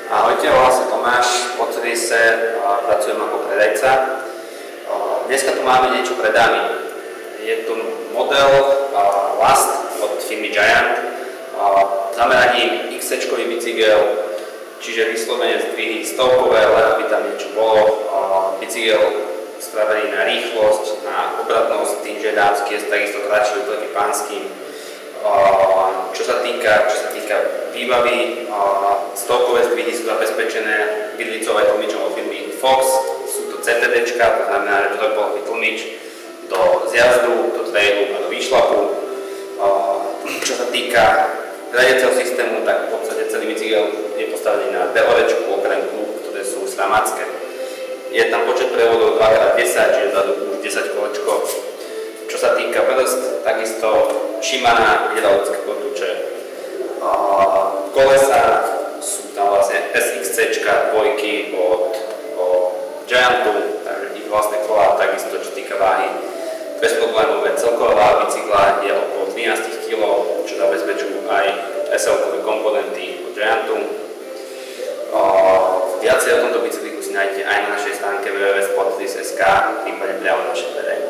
Ahojte, volám sa Tomáš, po Cedise pracujem ako predajca. Dneska tu máme niečo pre dámy. Je tu model Last od firmy Giant, zameraním XC-čkový bicykel, čiže vyslovene zdvihy stovkové, len aby tam niečo bolo. Bicykel spravený na rýchlosť, na obratnosť, tým, že je dámsky, je takisto kratší oproti pánskym. Čo sa týka výbavy, stovkové zdvihy sú zabezpečené vidlicové tlmičom od firmy Fox. Sú to CTDčka, to znamená, že trojpolový tlmič do zjazdu, do trailu a do výšlapu. Čo sa týka riadiaceho systému, tak v podstate celý bicykel je postavený na DORčku, okrem klub, ktoré sú slamácké. Je tam počet prevodov 2x10, čiže vzadu už 10 kolečko. Čo sa týka brzd, takisto Shimano hydraulické kotúče. Kolesa sú tam vlastne SXC-čka dvojky od Giantu, takže ich vlastné kolá, takisto čo týka váhy. Bezproblémové celková váha bicykla je okolo 13 kg, čo zabezpečujú aj SL-kové komponenty od Giantu. Viacej o tomto bicykliku si nájdete aj na našej stránke www.sportlis.sk, prípadne priamo na našej predajni.